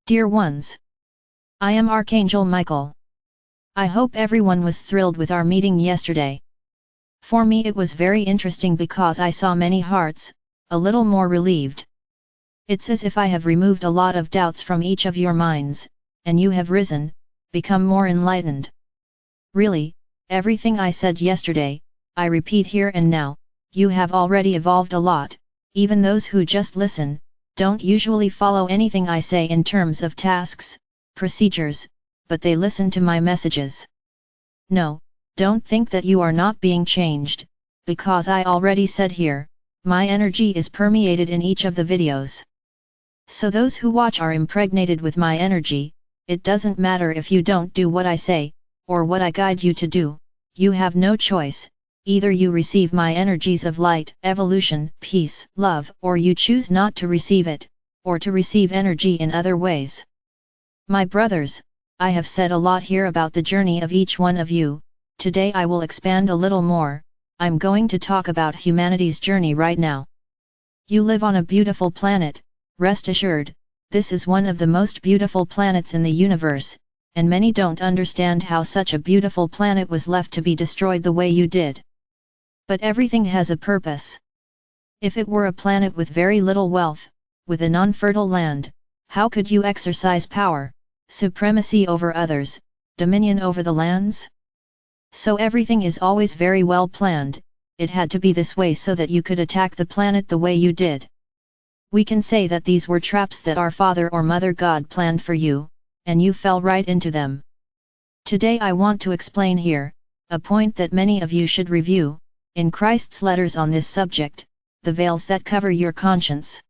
Dear ones, I am Archangel Michael. I hope everyone was thrilled with our meeting yesterday. For me it was very interesting because I saw many hearts, a little more relieved. It's as if I have removed a lot of doubts from each of your minds, and you have risen, become more enlightened. Really, everything I said yesterday, I repeat here and now, you have already evolved a lot. Even those who just listen, don't usually follow anything I say in terms of tasks, procedures, but they listen to my messages. No, don't think that you are not being changed, because I already said here, my energy is permeated in each of the videos. So those who watch are impregnated with my energy. It doesn't matter if you don't do what I say, or what I guide you to do, you have no choice. Either you receive my energies of light, evolution, peace, love, or you choose not to receive it, or to receive energy in other ways. My brothers, I have said a lot here about the journey of each one of you. Today I will expand a little more. I'm going to talk about humanity's journey right now. You live on a beautiful planet, rest assured, this is one of the most beautiful planets in the universe, and many don't understand how such a beautiful planet was left to be destroyed the way you did. But everything has a purpose. If it were a planet with very little wealth, with a non-fertile land, how could you exercise power, supremacy over others, dominion over the lands? So everything is always very well planned. It had to be this way so that you could attack the planet the way you did. We can say that these were traps that our Father or Mother God planned for you, and you fell right into them. Today I want to explain here, a point that many of you should review, in Christ's letters on this subject, the veils that cover your conscience.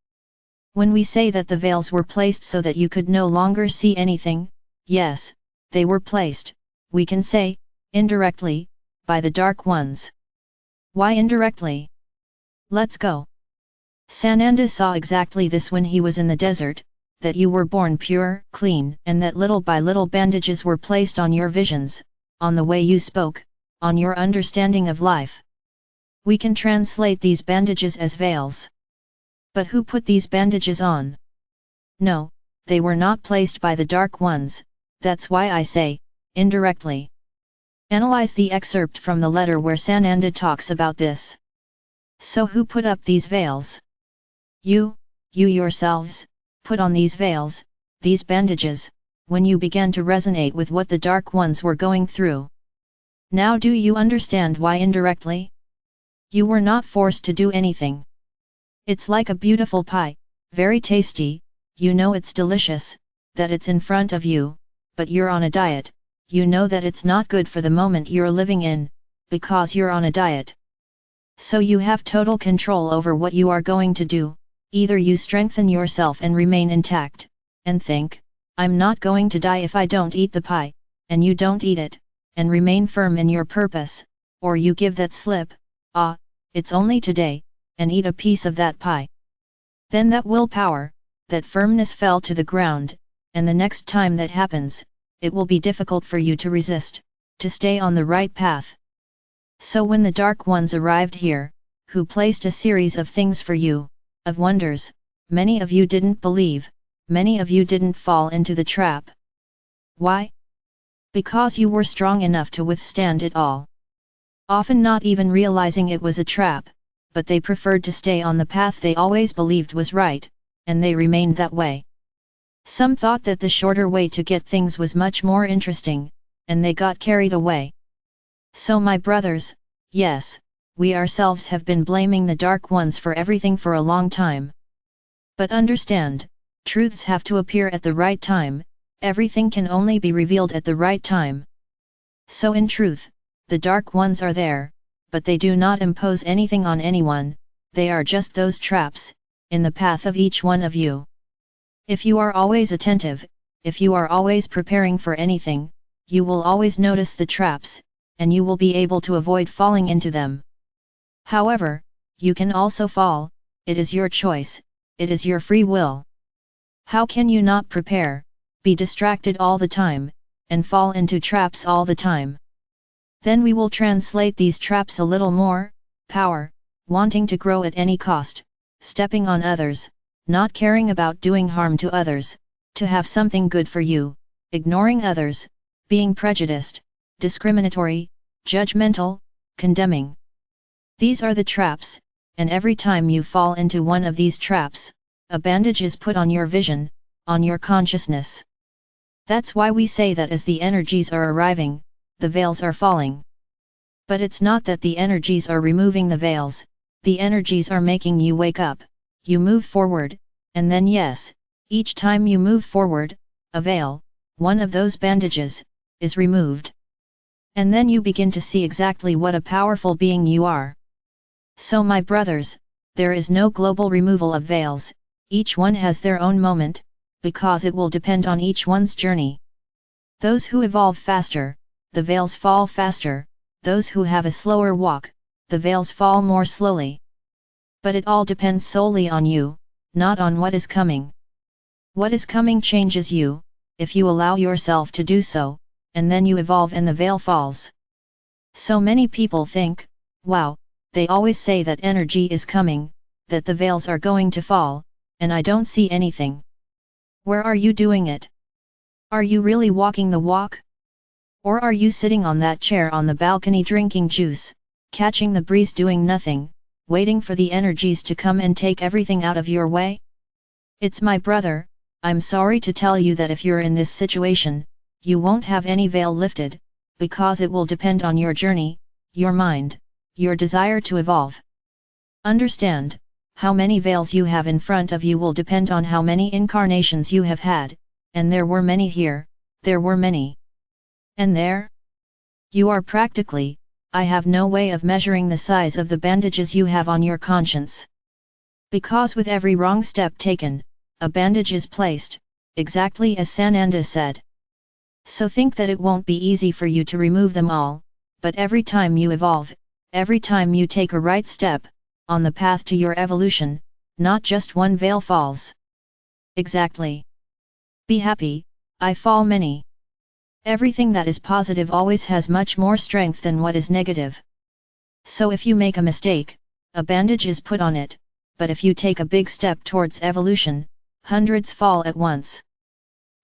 When we say that the veils were placed so that you could no longer see anything, yes, they were placed, we can say, indirectly, by the dark ones. Why indirectly? Let's go. Sananda saw exactly this when he was in the desert, that you were born pure, clean, and that little by little bandages were placed on your visions, on the way you spoke, on your understanding of life. We can translate these bandages as veils. But who put these bandages on? No, they were not placed by the dark ones, that's why I say, indirectly. Analyze the excerpt from the letter where Sananda talks about this. So who put up these veils? You yourselves, put on these veils, these bandages, when you began to resonate with what the dark ones were going through. Now do you understand why indirectly? You were not forced to do anything. It's like a beautiful pie, very tasty, you know it's delicious, that it's in front of you, but you're on a diet, you know that it's not good for the moment you're living in, because you're on a diet. So you have total control over what you are going to do. Either you strengthen yourself and remain intact, and think, I'm not going to die if I don't eat the pie, and you don't eat it, and remain firm in your purpose, or you give that slip, it's only today, and eat a piece of that pie. Then that willpower, that firmness fell to the ground, and the next time that happens, it will be difficult for you to resist, to stay on the right path. So when the dark ones arrived here, who placed a series of things for you, of wonders, many of you didn't believe, many of you didn't fall into the trap. Why? Because you were strong enough to withstand it all. Often not even realizing it was a trap, but they preferred to stay on the path they always believed was right, and they remained that way. Some thought that the shorter way to get things was much more interesting, and they got carried away. So my brothers, yes, we ourselves have been blaming the dark ones for everything for a long time. But understand, truths have to appear at the right time, everything can only be revealed at the right time. So in truth, the dark ones are there, but they do not impose anything on anyone, they are just those traps, in the path of each one of you. If you are always attentive, if you are always preparing for anything, you will always notice the traps, and you will be able to avoid falling into them. However, you can also fall, it is your choice, it is your free will. How can you not prepare, be distracted all the time, and fall into traps all the time? Then we will translate these traps a little more: power, wanting to grow at any cost, stepping on others, not caring about doing harm to others, To have something good for you, ignoring others, being prejudiced, discriminatory, judgmental, condemning. These are the traps, and every time you fall into one of these traps, a bandage is put on your vision, on your consciousness. That's why we say that as the energies are arriving, the veils are falling. But it's not that the energies are removing the veils, the energies are making you wake up, you move forward, and then yes, each time you move forward, a veil, one of those bandages, is removed. And then you begin to see exactly what a powerful being you are. So my brothers, there is no global removal of veils, each one has their own moment, because it will depend on each one's journey. Those who evolve faster, the veils fall faster, those who have a slower walk, the veils fall more slowly. But it all depends solely on you, not on what is coming. What is coming changes you, if you allow yourself to do so, and then you evolve and the veil falls. So many people think, wow, they always say that energy is coming, that the veils are going to fall, and I don't see anything. Where are you doing it? Are you really walking the walk? Or are you sitting on that chair on the balcony drinking juice, catching the breeze doing nothing, waiting for the energies to come and take everything out of your way? It's my brother, I'm sorry to tell you that if you're in this situation, you won't have any veil lifted, because it will depend on your journey, your mind, your desire to evolve. Understand, how many veils you have in front of you will depend on how many incarnations you have had, and there were many here, there were many. And there? You are practically, I have no way of measuring the size of the bandages you have on your conscience. Because with every wrong step taken, a bandage is placed, exactly as Sananda said. So think that it won't be easy for you to remove them all, but every time you evolve, every time you take a right step, on the path to your evolution, not just one veil falls. Exactly. Be happy, I fall many. Everything that is positive always has much more strength than what is negative. So if you make a mistake, a bandage is put on it, but if you take a big step towards evolution, hundreds fall at once.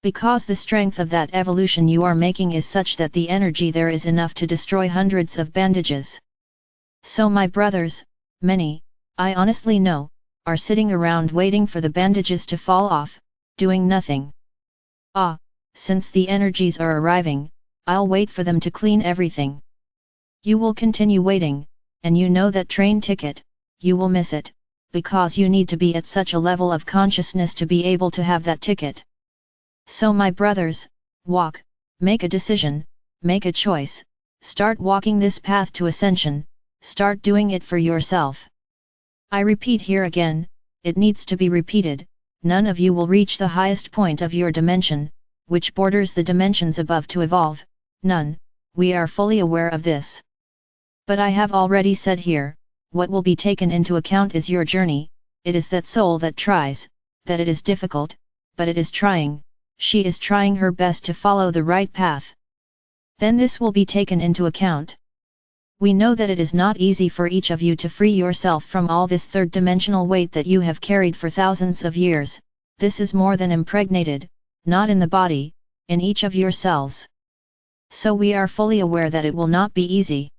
Because the strength of that evolution you are making is such that the energy there is enough to destroy hundreds of bandages. So my brothers, many, I honestly know, are sitting around waiting for the bandages to fall off, doing nothing. Since the energies are arriving, I'll wait for them to clean everything. You will continue waiting, and you know that train ticket, you will miss it, because you need to be at such a level of consciousness to be able to have that ticket. So my brothers, walk, make a decision, make a choice, start walking this path to ascension, start doing it for yourself. I repeat here again, it needs to be repeated, none of you will reach the highest point of your dimension, which borders the dimensions above to evolve, none, we are fully aware of this. But I have already said here, what will be taken into account is your journey, it is that soul that tries, that it is difficult, but it is trying, she is trying her best to follow the right path. Then this will be taken into account. We know that it is not easy for each of you to free yourself from all this third-dimensional weight that you have carried for thousands of years, this is more than impregnated, not in the body, in each of your cells. So we are fully aware that it will not be easy.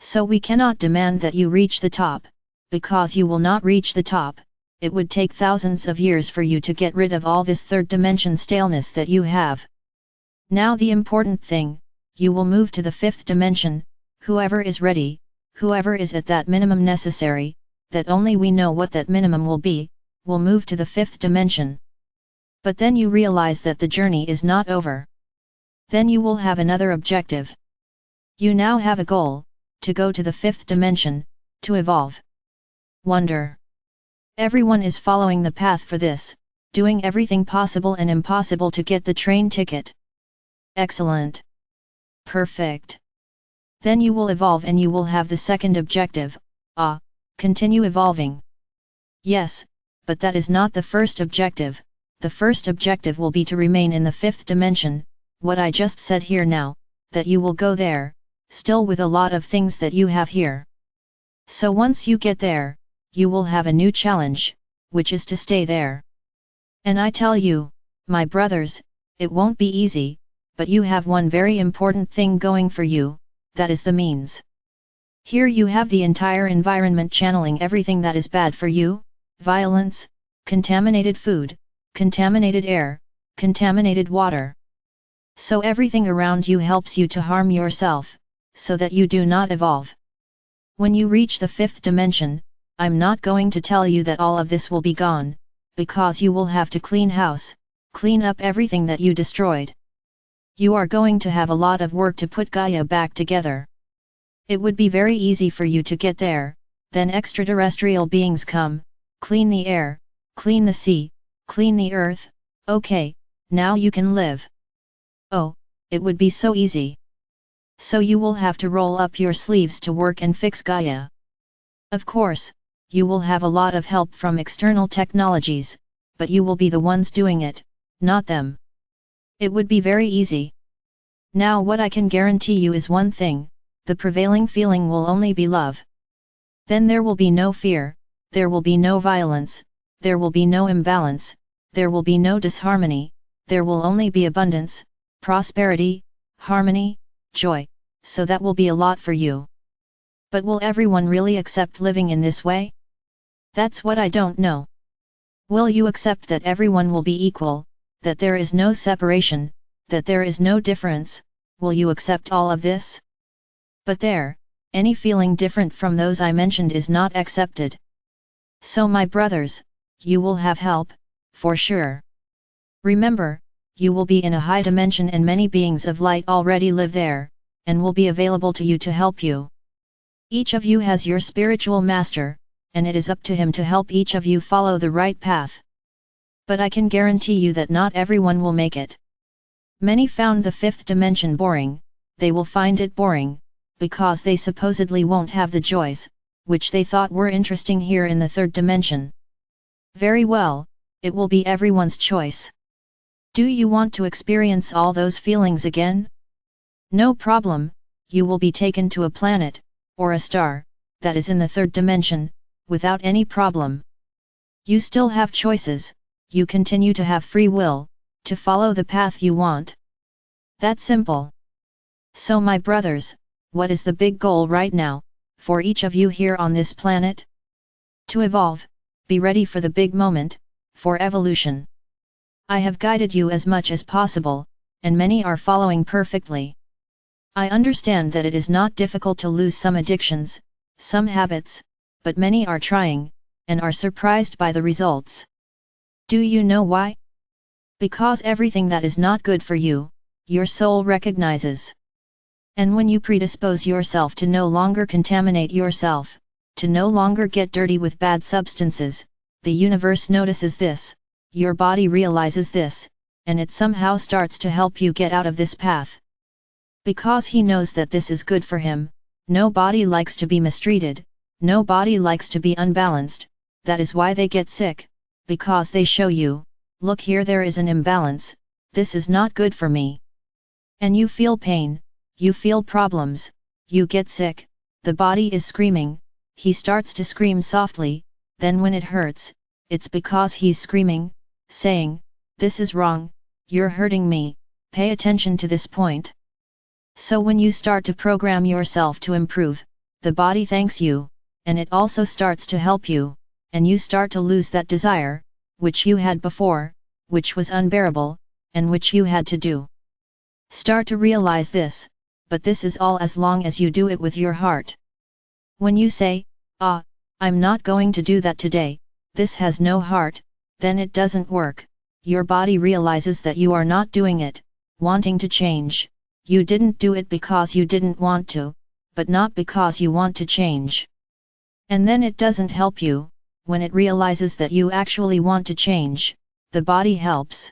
So we cannot demand that you reach the top, because you will not reach the top, it would take thousands of years for you to get rid of all this third-dimension staleness that you have. Now the important thing, you will move to the fifth dimension. Whoever is ready, whoever is at that minimum necessary, that only we know what that minimum will be, will move to the fifth dimension. But then you realize that the journey is not over. Then you will have another objective. You now have a goal, to go to the fifth dimension, to evolve. Wonder. Everyone is following the path for this, doing everything possible and impossible to get the train ticket. Excellent. Perfect. Then you will evolve and you will have the second objective, continue evolving. Yes, but that is not the first objective, the first objective will be to remain in the fifth dimension, what I just said here now, that you will go there, still with a lot of things that you have here. So once you get there, you will have a new challenge, which is to stay there. And I tell you, My brothers, it won't be easy, but you have one very important thing going for you, that is the means. Here you have the entire environment channeling everything that is bad for you: violence, contaminated food, contaminated air, contaminated water. So everything around you helps you to harm yourself, so that you do not evolve. When you reach the fifth dimension, I'm not going to tell you that all of this will be gone, because you will have to clean house, clean up everything that you destroyed. You are going to have a lot of work to put Gaia back together. It would be very easy for you to get there, then extraterrestrial beings come, clean the air, clean the sea, clean the earth. Okay, now you can live. Oh, it would be so easy. So you will have to roll up your sleeves to work and fix Gaia. Of course, you will have a lot of help from external technologies, but you will be the ones doing it, not them. It would be very easy. Now what I can guarantee you is one thing: the prevailing feeling will only be love. Then there will be no fear, there will be no violence, there will be no imbalance, there will be no disharmony, there will only be abundance, prosperity, harmony, joy, so that will be a lot for you. But will everyone really accept living in this way? That's what I don't know. Will you accept that everyone will be equal, that there is no separation, that there is no difference? Will you accept all of this? But any feeling different from those I mentioned is not accepted. So my brothers, you will have help, for sure. Remember, you will be in a high dimension and many beings of light already live there, and will be available to you to help you. Each of you has your spiritual master, and it is up to him to help each of you follow the right path. But I can guarantee you that not everyone will make it. Many found the fifth dimension boring. They will find it boring, because they supposedly won't have the joys, which they thought were interesting here in the third dimension. Very well, it will be everyone's choice. Do you want to experience all those feelings again? No problem, you will be taken to a planet, or a star, that is in the third dimension, without any problem. You still have choices, you continue to have free will, to follow the path you want. That's simple. So my brothers, what is the big goal right now, for each of you here on this planet? To evolve, be ready for the big moment, for evolution. I have guided you as much as possible, and many are following perfectly. I understand that it is not difficult to lose some addictions, some habits, but many are trying, and are surprised by the results. Do you know why? Because everything that is not good for you, your soul recognizes. And when you predispose yourself to no longer contaminate yourself, to no longer get dirty with bad substances, the universe notices this, your body realizes this, and it somehow starts to help you get out of this path. Because he knows that this is good for him. No body likes to be mistreated, no body likes to be unbalanced. That is why they get sick, because they show you, look here, there is an imbalance, this is not good for me. And you feel pain, you feel problems, you get sick, the body is screaming, he starts to scream softly, then when it hurts, it's because he's screaming, saying, this is wrong, you're hurting me, pay attention to this point. So when you start to program yourself to improve, the body thanks you, and it also starts to help you, and you start to lose that desire, which you had before, which was unbearable, and which you had to do. Start to realize this, but this is all as long as you do it with your heart. When you say, I'm not going to do that today, this has no heart, then it doesn't work. Your body realizes that you are not doing it, wanting to change. You didn't do it because you didn't want to, but not because you want to change. And then it doesn't help you. When it realizes that you actually want to change, the body helps.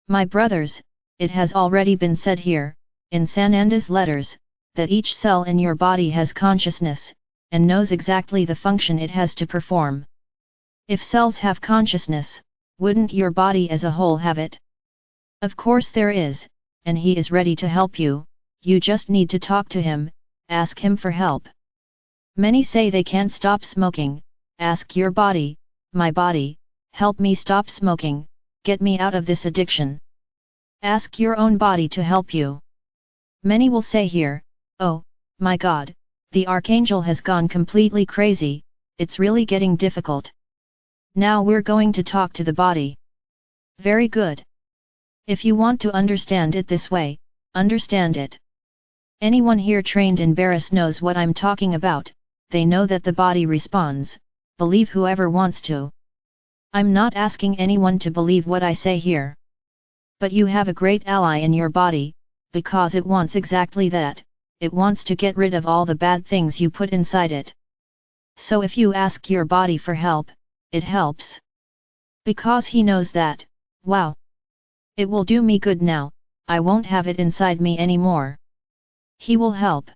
My brothers, it has already been said here, in Sananda's letters, that each cell in your body has consciousness, and knows exactly the function it has to perform. If cells have consciousness, wouldn't your body as a whole have it? Of course there is, and he is ready to help you, you just need to talk to him, ask him for help. Many say they can't stop smoking, ask your body, my body, help me stop smoking, get me out of this addiction. Ask your own body to help you. Many will say here, oh, my God, the Archangel has gone completely crazy, it's really getting difficult. Now we're going to talk to the body. Very good. If you want to understand it this way, understand it. Anyone here trained in Barris knows what I'm talking about, they know that the body responds, believe whoever wants to. I'm not asking anyone to believe what I say here. But you have a great ally in your body, because it wants exactly that, it wants to get rid of all the bad things you put inside it. So if you ask your body for help, it helps. Because he knows that, wow, it will do me good now, I won't have it inside me anymore. He will help.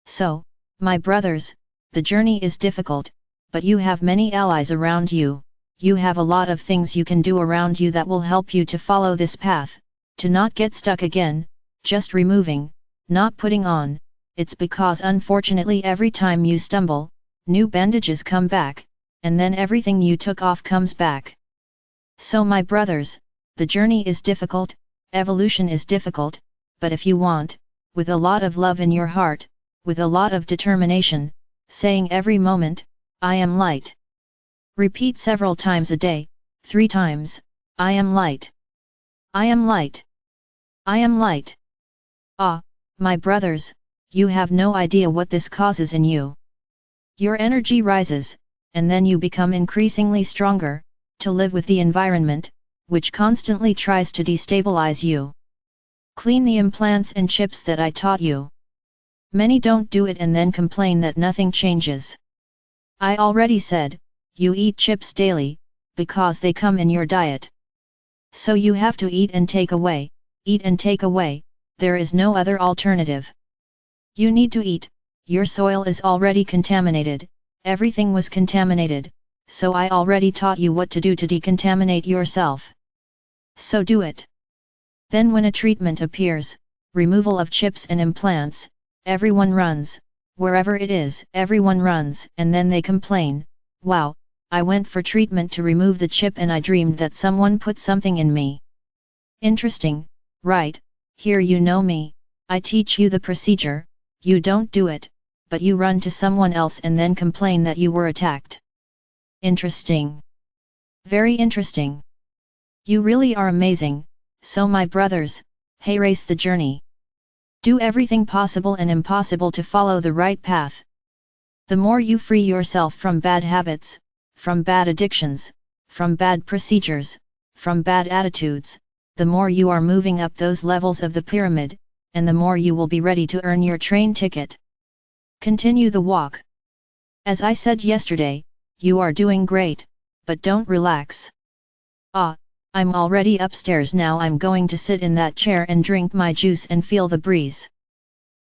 So, my brothers, the journey is difficult, but you have many allies around you, you have a lot of things you can do around you that will help you to follow this path, to not get stuck again, just removing, not putting on, it's because unfortunately every time you stumble, new bandages come back, and then everything you took off comes back. So my brothers, the journey is difficult, evolution is difficult, but if you want, with a lot of love in your heart, with a lot of determination, saying every moment, I am light. Repeat several times a day, 3 times, I am light. I am light. I am light. Ah, my brothers, you have no idea what this causes in you. Your energy rises, and then you become increasingly stronger, to live with the environment, which constantly tries to destabilize you. Clean the implants and chips that I taught you. Many don't do it and then complain that nothing changes. I already said, you eat chips daily, because they come in your diet. So you have to eat and take away, there is no other alternative. You need to eat, your soil is already contaminated, everything was contaminated, so I already taught you what to do to decontaminate yourself. So do it. Then when a treatment appears, removal of chips and implants, everyone runs, wherever it is, everyone runs, and then they complain, wow, I went for treatment to remove the chip and I dreamed that someone put something in me. Interesting, right? Here you know me, I teach you the procedure, you don't do it, but you run to someone else and then complain that you were attacked. Interesting. Very interesting. You really are amazing, so my brothers, hey, race the journey. Do everything possible and impossible to follow the right path. The more you free yourself from bad habits, from bad addictions, from bad procedures, from bad attitudes, the more you are moving up those levels of the pyramid, and the more you will be ready to earn your train ticket. Continue the walk. As I said yesterday, you are doing great, but don't relax. Ah, I'm already upstairs now, I'm going to sit in that chair and drink my juice and feel the breeze.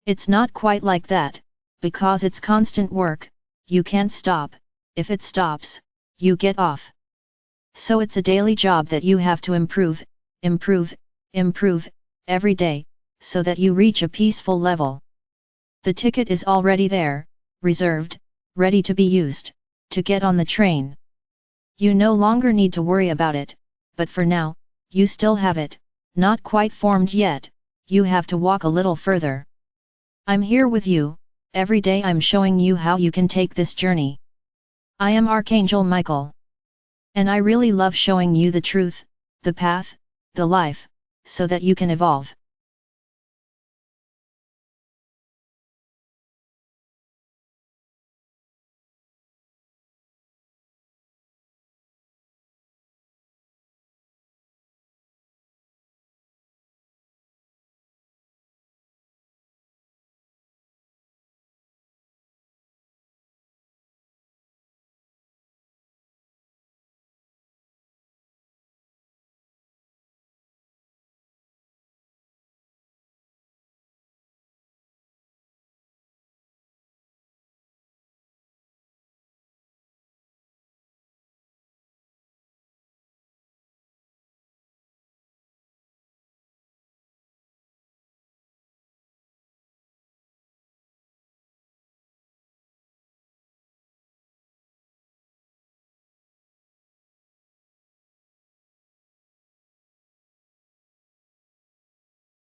It's not quite like that, because it's constant work, you can't stop, if it stops, you get off. So it's a daily job that you have to improve, every day, so that you reach a peaceful level. The ticket is already there, reserved, ready to be used, to get on the train. You no longer need to worry about it, but for now, you still have it, not quite formed yet, you have to walk a little further. I'm here with you, every day I'm showing you how you can take this journey. I am Archangel Michael. And I really love showing you the truth, the path, the life, so that you can evolve.